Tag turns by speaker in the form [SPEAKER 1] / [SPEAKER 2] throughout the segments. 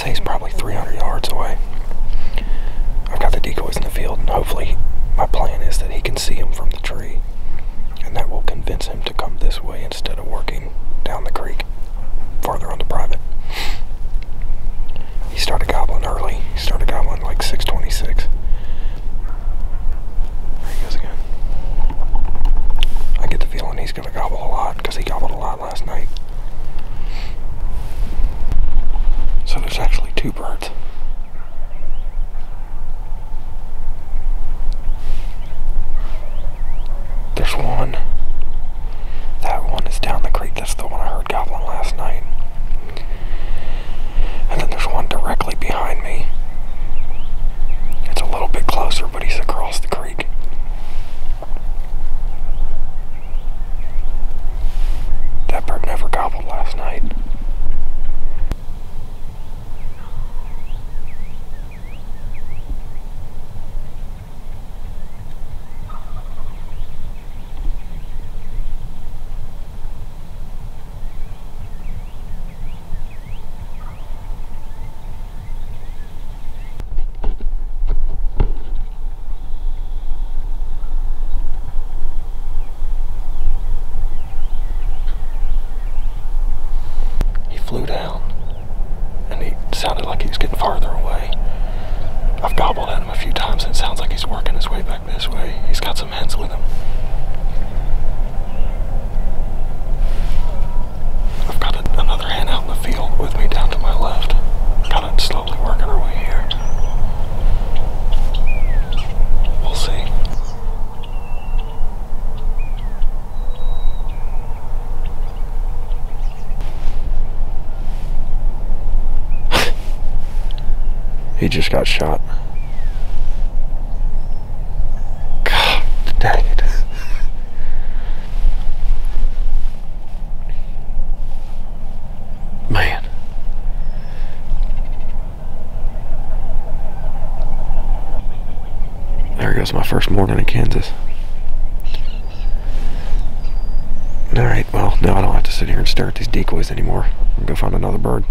[SPEAKER 1] say he's probably 300 yards away. I've got the decoys in the field, and hopefully my plan is that he can see him from the tree, and that will convince him to come this way instead of working down the creek farther on the private. He started gobbling early. He started gobbling like 6:26. There he goes again. I get the feeling he's going to gobble a lot because he gobbled a lot last night. So there's actually two birds. There's one. That one is down the creek. That's the one I heard gobbling last night. And then there's one directly behind me. It's a little bit closer, but he's across the creek. That bird never gobbled last night. Flew down, and he sounded like he was getting farther away. I've gobbled at him a few times, and it sounds like he's working his way back this way. He's got some hens with him. I've got another hen out in the field with me down to my left, kind of slowly working her way here. We'll see. He just got shot. God dang it. Man. There goes my first morning in Kansas. Alright, well, now I don't have to sit here and stare at these decoys anymore. I'm gonna go find another bird.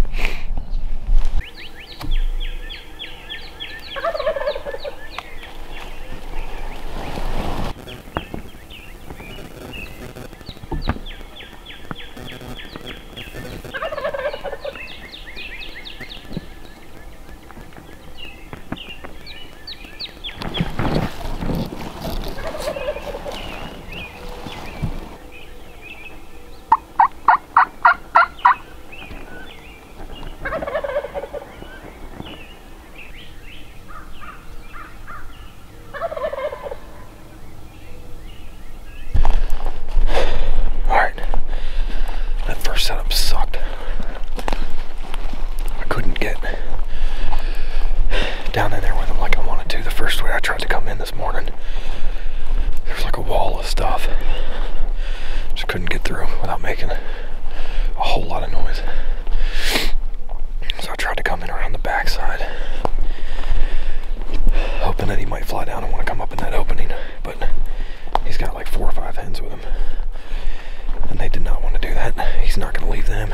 [SPEAKER 1] Setup sucked. I couldn't get down in there with him like I wanted to. The first way I tried to come in this morning, there was like a wall of stuff. Just couldn't get through without making a whole lot of noise. So I tried to come in around the backside, hoping that he might fly down and want to come up in that opening, but he's got like 4 or 5 hens with him. And they did not want to do that. He's not going to leave them.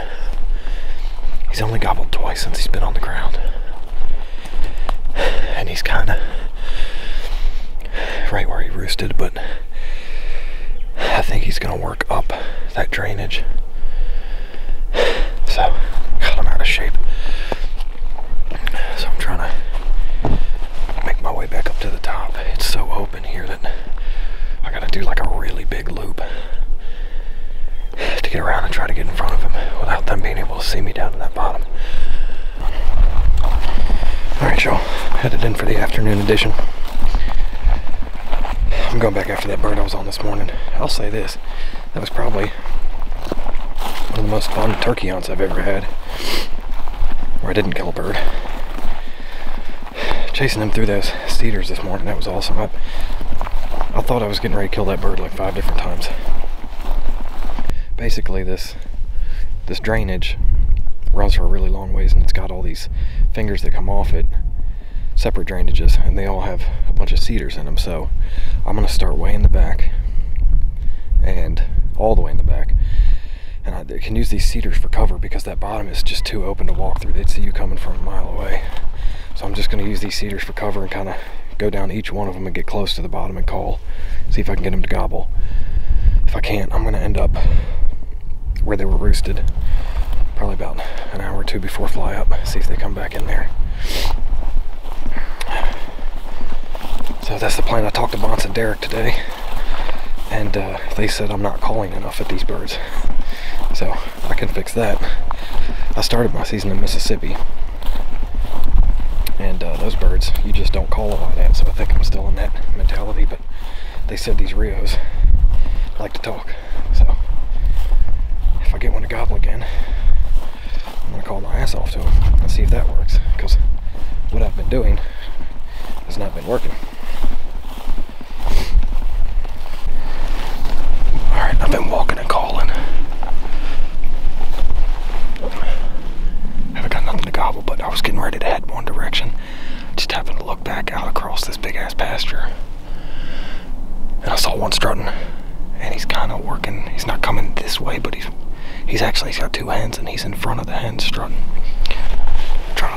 [SPEAKER 1] He's only gobbled twice since he's been on the ground. And he's kind of right where he roosted, but I think he's going to work up that drainage. So, God, I'm out of shape. So I'm trying to make my way back up to the top. It's so open here that I got to do like a really big loop to get around and try to get in front of him without them being able to see me down to that bottom. Alright, y'all, headed in for the afternoon edition. I'm going back after that bird I was on this morning. I'll say this, that was probably one of the most fun turkey hunts I've ever had, where I didn't kill a bird. Chasing him through those cedars this morning, that was awesome. I thought I was getting ready to kill that bird like 5 different times. Basically, this drainage runs for a really long ways, and it's got all these fingers that come off it, separate drainages, and they all have a bunch of cedars in them. So I'm going to start way in the back, and all the way in the back, And I can use these cedars for cover because that bottom is just too open to walk through. They'd see you coming from a mile away. So I'm just going to use these cedars for cover and kind of go down each one of them and get close to the bottom and call. See if I can get them to gobble. If I can't, I'm going to end up where they were roosted. Probably about an hour or two before fly up. See if they come back in there. So that's the plan. I talked to Bonce and Derek today. And they said I'm not calling enough at these birds. So I can fix that. I started my season in Mississippi. And those birds, you just don't call a lot at. So I think I'm still in that mentality. But they said these Rios like to talk. So if I get one to gobble again, I'm going to call my ass off to him and see if that works. Because what I've been doing has not been working. Alright, I've been walking and calling. Haven't got nothing to gobble, but I was getting ready to head one direction. Just happened to look back out across this big ass pasture. And I saw one strutting. And he's kind of working. He's not coming this way, but he's got two hens and he's in front of the hens strutting. Try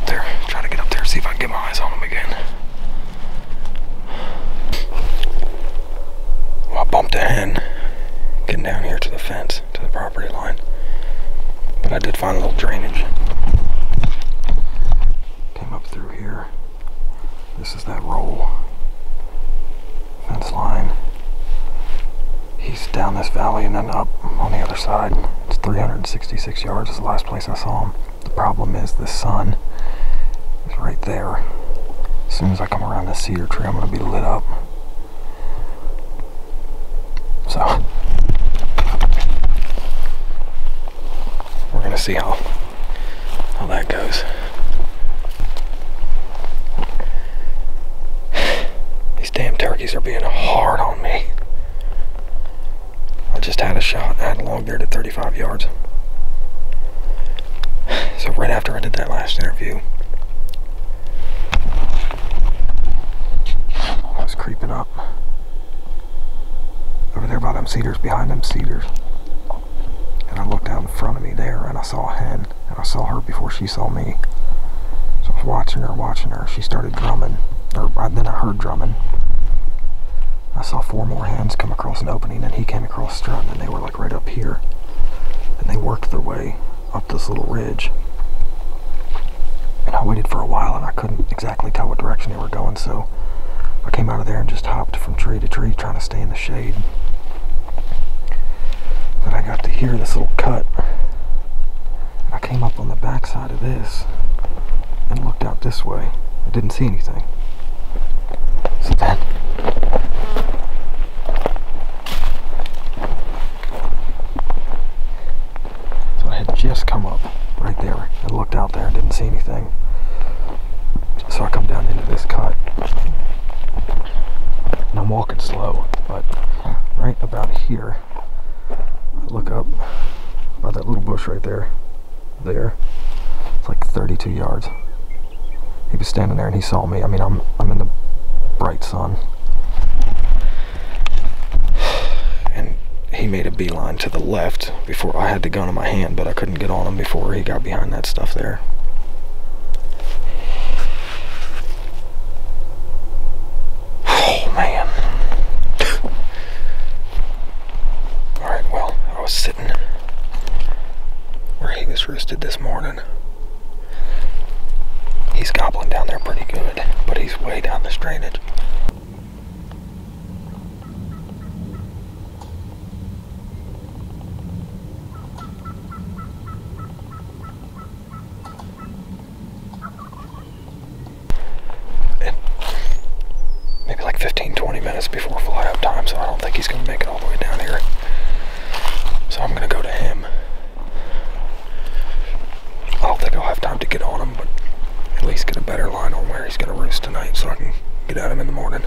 [SPEAKER 1] to get up there, see if I can get my eyes on him again. Well, I bumped a hen getting down here to the fence, to the property line. But I did find a little drainage. Came up through here. This is that roll. Fence line. He's down this valley and then up on the other side. It's 366 yards is the last place I saw him. The problem is the sun is right there. As soon as I come around this cedar tree, I'm going to be lit up. So we're going to see how that goes. These damn turkeys are being hard on me. I just had a shot at a longbeard at 35 yards. So right after I did that last interview, I was creeping up over there by them cedars, behind them cedars. And I looked out in front of me there and I saw a hen. And I saw her before she saw me. So I was watching her. She started drumming. Then I heard drumming. I saw 4 more hens come across an opening and he came across strutting and they were like right up here. And they worked their way up this little ridge. And I waited for a while and I couldn't exactly tell what direction they were going, so I came out of there and just hopped from tree to tree trying to stay in the shade. Then I got to hear this little cut. And I came up on the back side of this and looked out this way. I didn't see anything. So then I had just come up right there and looked out there and didn't see anything. So I come down into this cut and I'm walking slow, but right about here I look up by that little bush right there. It's like 32 yards. He was standing there and he saw me. I mean, I'm in the bright sun. And he made a beeline to the left before I had the gun in my hand, but I couldn't get on him before he got behind that stuff there. Oh man. Alright, well, I was sitting where he was roosted this morning. He's gobbling down there pretty good, but he's way down this drainage. Maybe like 15-20 minutes before fly out time, so I don't think he's going to make it all the way down here. So I'm going to go to him. I don't think I'll have time to get on him, but at least get a better line on where he's going to roost tonight so I can get at him in the morning.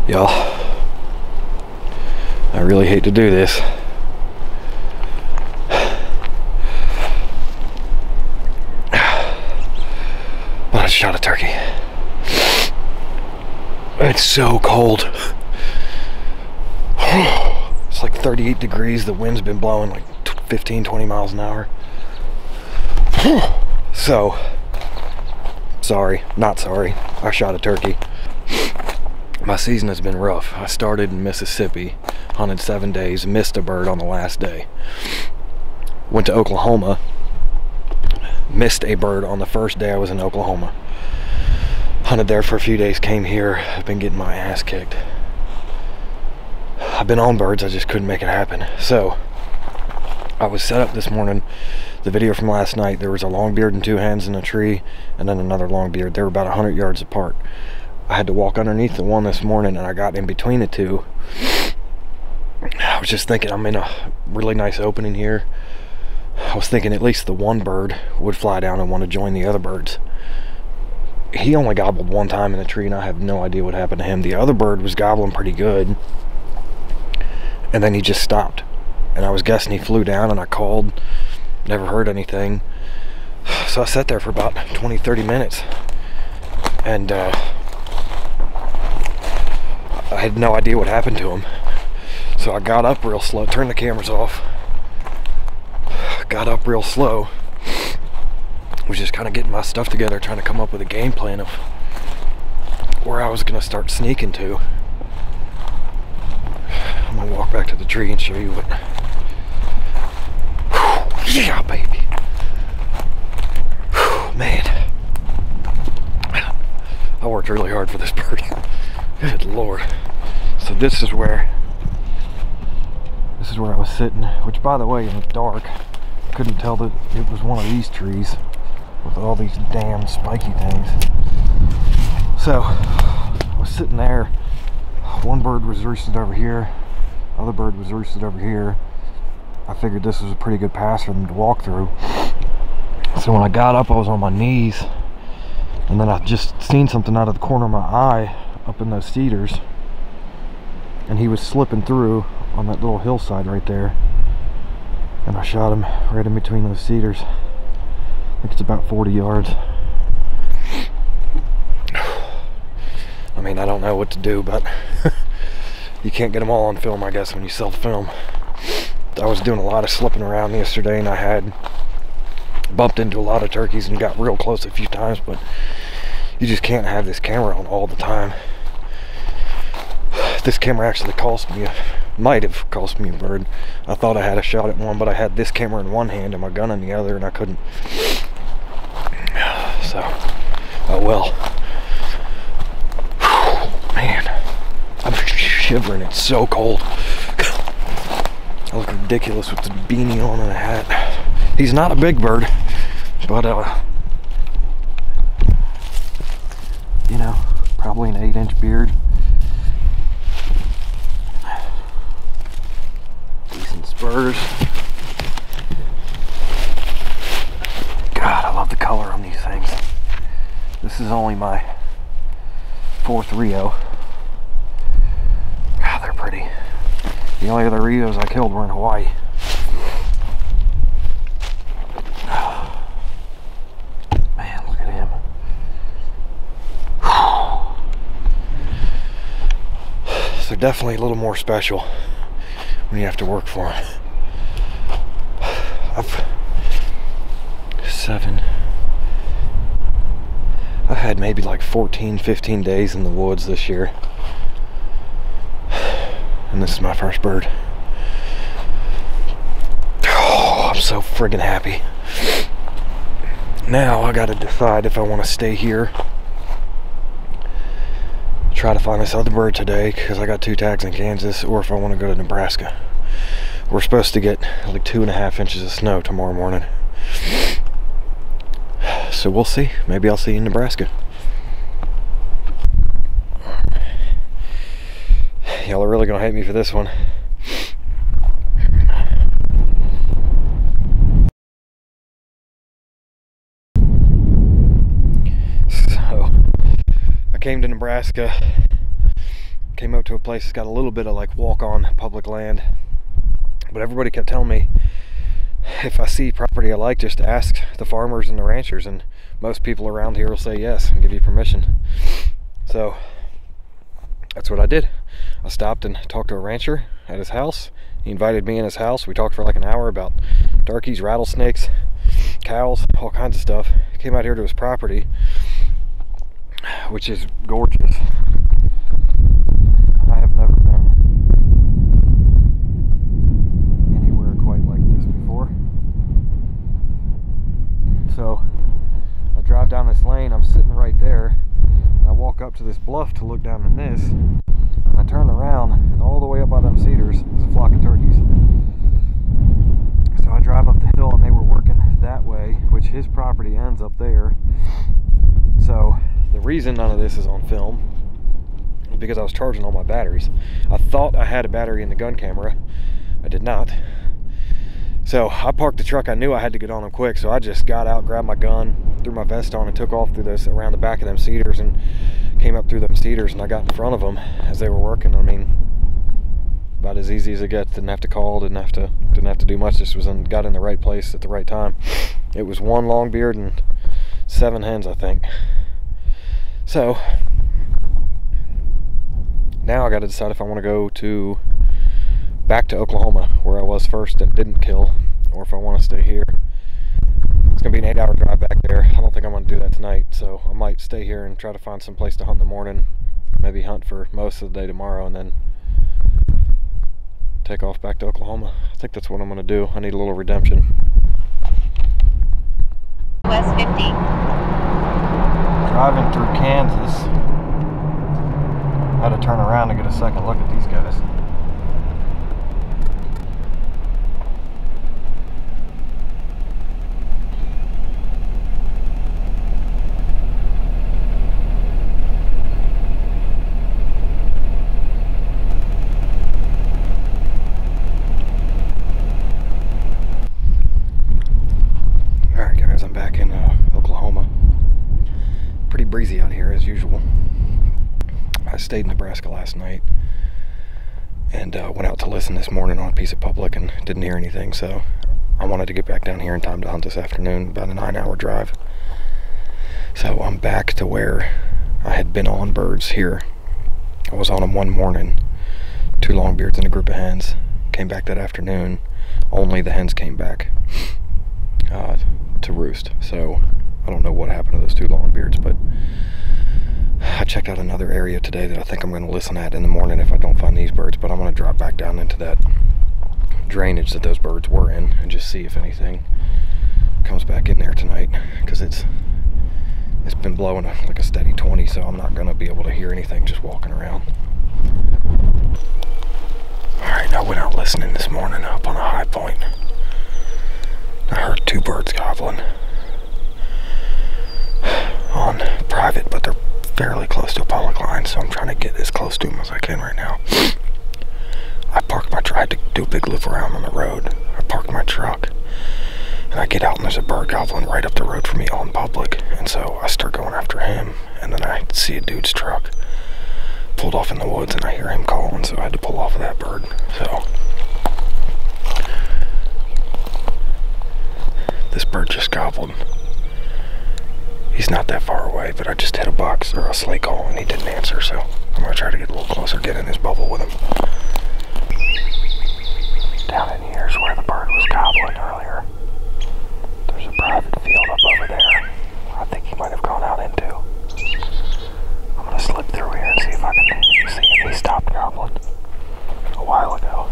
[SPEAKER 1] Y'all, I really hate to do this. But I shot a turkey. It's so cold. It's like 38 degrees. The wind's been blowing like 15, 20 miles an hour. So, not sorry. I shot a turkey. My season has been rough. I started in Mississippi, hunted 7 days, missed a bird on the last day. Went to Oklahoma, missed a bird on the first day I was in Oklahoma. Hunted there for a few days, came here, I've been getting my ass kicked. I've been on birds, I just couldn't make it happen. So, I was set up this morning. The video from last night, there was a longbeard and 2 hens in a tree, and then another longbeard. They were about 100 yards apart. I had to walk underneath the one this morning, and I got in between the two. I was just thinking, I'm in a really nice opening here. I was thinking at least the one bird would fly down and want to join the other birds. He only gobbled one time in the tree, and I have no idea what happened to him. The other bird was gobbling pretty good, and then he just stopped. And I was guessing he flew down, and I called, never heard anything. So I sat there for about 20-30 minutes, and I had no idea what happened to him. So I got up real slow, turned the cameras off, got up real slow, was just kind of getting my stuff together, trying to come up with a game plan of where I was going to start sneaking to. I'm going to walk back to the tree and show you what. Yeah, baby. Man, I worked really hard for this bird. Good Lord. So this is where I was sitting, which, by the way, in the dark, couldn't tell that it was one of these trees with all these damn spiky things. So I was sitting there. One bird was roosted over here, other bird was roosted over here. I figured this was a pretty good pass for them to walk through. So when I got up, I was on my knees, and then I just seen something out of the corner of my eye up in those cedars, and he was slipping through on that little hillside right there, and I shot him right in between those cedars. I think it's about 40 yards. I mean, I don't know what to do, but you can't get them all on film, I guess, when you sell film. I was doing a lot of slipping around yesterday, and I had bumped into a lot of turkeys and got real close a few times, but you just can't have this camera on all the time. This camera actually might have cost me a bird. I thought I had a shot at one, but I had this camera in one hand and my gun in the other, and I couldn't. So, oh well. Man, I'm shivering. It's so cold. I look ridiculous with the beanie on and a hat. He's not a big bird, but you know, probably an 8-inch beard. Decent spurs. God, I love the color on these things. This is only my 4th Rio. God, they're pretty. The only other Rios I killed were in Hawaii. Man, look at him. They're definitely a little more special when you have to work for them. I've had maybe like 14, 15 days in the woods this year. And this is my first bird. Oh, I'm so friggin' happy. Now I gotta decide if I want to stay here, try to find this other bird today, because I got 2 tags in Kansas, or if I want to go to Nebraska. We're supposed to get like 2.5 inches of snow tomorrow morning. So we'll see. Maybe I'll see you in Nebraska. Y'all are really gonna hate me for this one. So I came to Nebraska Came up to a place that's got a little bit of like walk-on public land, but everybody kept telling me if I see property I like, just ask the farmers and the ranchers, and most people around here will say yes and give you permission. So that's what I did. I stopped and talked to a rancher at his house. He invited me in his house. We talked for like an hour about darkies, rattlesnakes, cows, all kinds of stuff. Came out here to his property, which is gorgeous. I have never been anywhere quite like this before. So I drive down this lane. I'm sitting right there. I walk up to this bluff to look down in this, and I turn around, and all the way up by them cedars is a flock of turkeys. So I drive up the hill, and they were working that way, which his property ends up there. So the reason none of this is on film is because I was charging all my batteries. I thought I had a battery in the gun camera. I did not. So I parked the truck. I knew I had to get on them quick, so I just got out, grabbed my gun, threw my vest on, and took off through this, around the back of them cedars, and came up through them cedars, and I got in front of them as they were working. I mean, about as easy as it gets. Didn't have to call, didn't have to do much. Just got in the right place at the right time. It was 1 longbeard and 7 hens, I think. So now I got to decide if I want to go back to Oklahoma, where I was first and didn't kill, or if I want to stay here. It's going to be an 8-hour drive back there. I don't think I'm going to do that tonight, so I might stay here and try to find some place to hunt in the morning. Maybe hunt for most of the day tomorrow, and then take off back to Oklahoma. I think that's what I'm going to do. I need a little redemption.
[SPEAKER 2] West 50.
[SPEAKER 1] Driving through Kansas. Had to turn around to get a second look at these guys. I'm back in Oklahoma. Pretty breezy out here as usual. I stayed in Nebraska last night and went out to listen this morning on a piece of public and didn't hear anything, so I wanted to get back down here in time to hunt this afternoon, about a 9-hour drive. So I'm back to where I had been on birds here. I was on them one morning, 2 longbeards and a group of hens. Came back that afternoon, only the hens came back to roost. So I don't know what happened to those 2 longbeards, but I checked out another area today that I think I'm going to listen at in the morning if I don't find these birds, but I'm going to drop back down into that drainage that those birds were in and just see if anything comes back in there tonight, because it's been blowing like a steady 20, so I'm not going to be able to hear anything just walking around. Alright, I went out listening this morning up on a high point. I heard 2 birds gobbling on private, but they're fairly close to a public line, so I'm trying to get as close to them as I can right now. I tried to do a big loop around on the road. I parked my truck, and I get out, and there's a bird gobbling right up the road from me on public, and so I start going after him, and then I see a dude's truck pulled off in the woods, and I hear him calling, so I had to pull off of that bird. So this bird just gobbled. He's not that far away, but I just hit a box or a slate call and he didn't answer, so I'm going to try to get a little closer, get in his bubble with him. Down in here is where the bird was gobbling earlier. There's a private field up over there I think he might have gone out into. I'm going to slip through here and see if I can see if he stopped gobbling a while ago.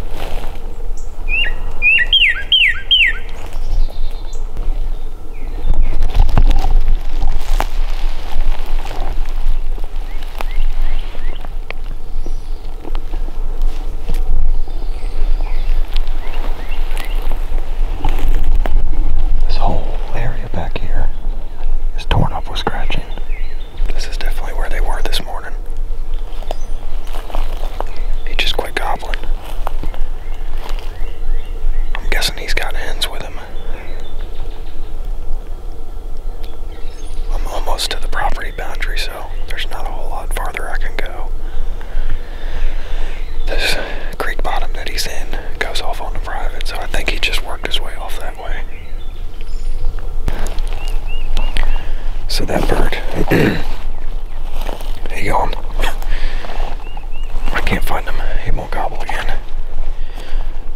[SPEAKER 1] So that bird, he gone. I can't find him. He won't gobble again.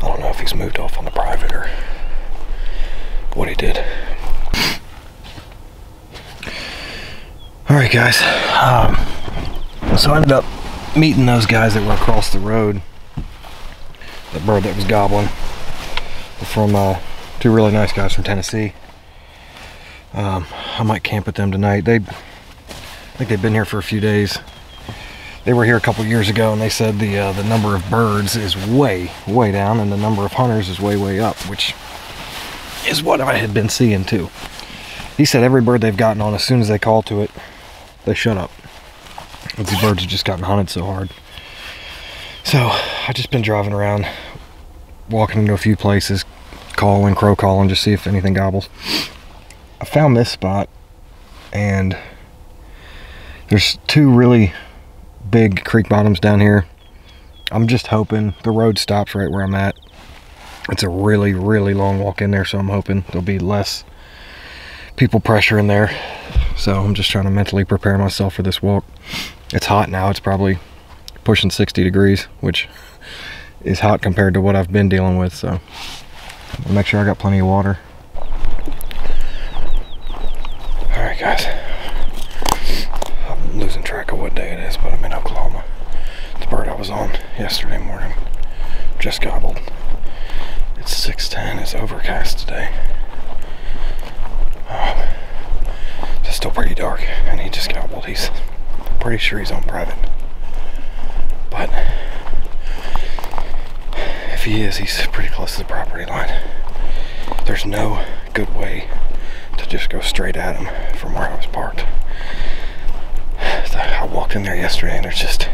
[SPEAKER 1] I don't know if he's moved off on the private or what he did. Alright guys, so I ended up meeting those guys that were across the road. That bird that was gobbling from two really nice guys from Tennessee. I might camp with them tonight. I think they've been here for a few days. They were here a couple years ago, and they said the number of birds is way down, and the number of hunters is way up, which is what I had been seeing too. He said every bird they've gotten on, as soon as they call to it, they shut up. But these birds have just gotten hunted so hard. So I've just been driving around, walking into a few places, crow calling, just see if anything gobbles. I found this spot, and there's two really big creek bottoms down here. I'm just hoping the road stops right where I'm at. It's a really long walk in there, so I'm hoping there'll be less people pressure in there. So I'm just trying to mentally prepare myself for this walk. It's hot now. It's probably pushing 60 degrees, which is hot compared to what I've been dealing with. So I'll make sure I got plenty of water. All right, guys. I'm losing track of what day it is, but I'm in Oklahoma. The bird I was on yesterday morning just gobbled. It's 6:10. It's overcast today. It's still pretty dark, and he just gobbled. He's pretty sure he's on private. But if he is, he's pretty close to the property line. There's no good way to just go straight at him from where I was parked. I walked in there yesterday, and there's just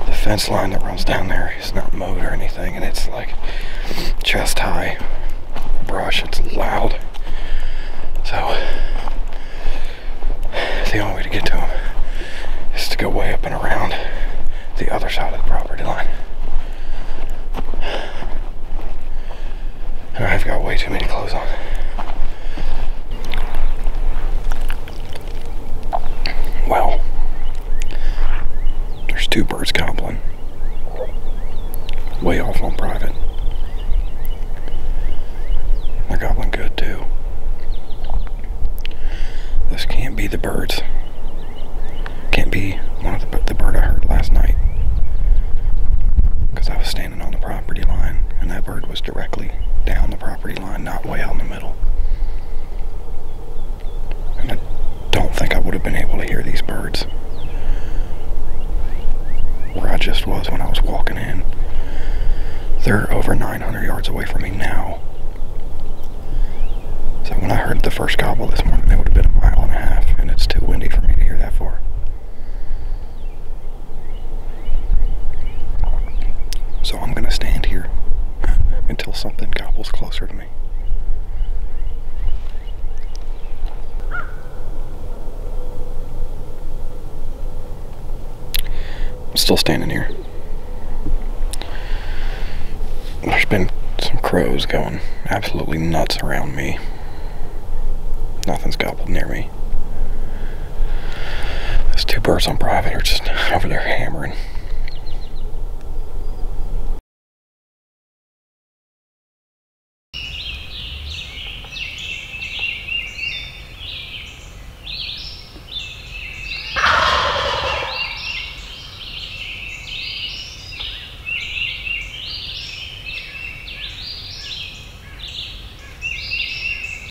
[SPEAKER 1] the fence line that runs down there is not mowed or anything, and it's like chest high brush. It's loud. So the only way to get to him is to go way up and around the other side of the property line. And I've got way too many clothes on. Well, there's two birds gobbling way off on private. They're gobbling good too. This can't be the birds. Can't be one of the bird I heard last night, because I was standing on the property line, and that bird was directly down the property line, not way out in the middle. And I don't think I would have been able to hear these birds where I just was when I was walking in. They're over 900 yards away from me now. So when I heard the first gobble this morning, they would have been 1.5 miles, and it's too windy for me to hear that far. So I'm gonna stand here until something gobbles closer to me. I'm still standing here. There's been some crows going absolutely nuts around me. Nothing's gobbled near me. Those two birds on private are just over there hammering.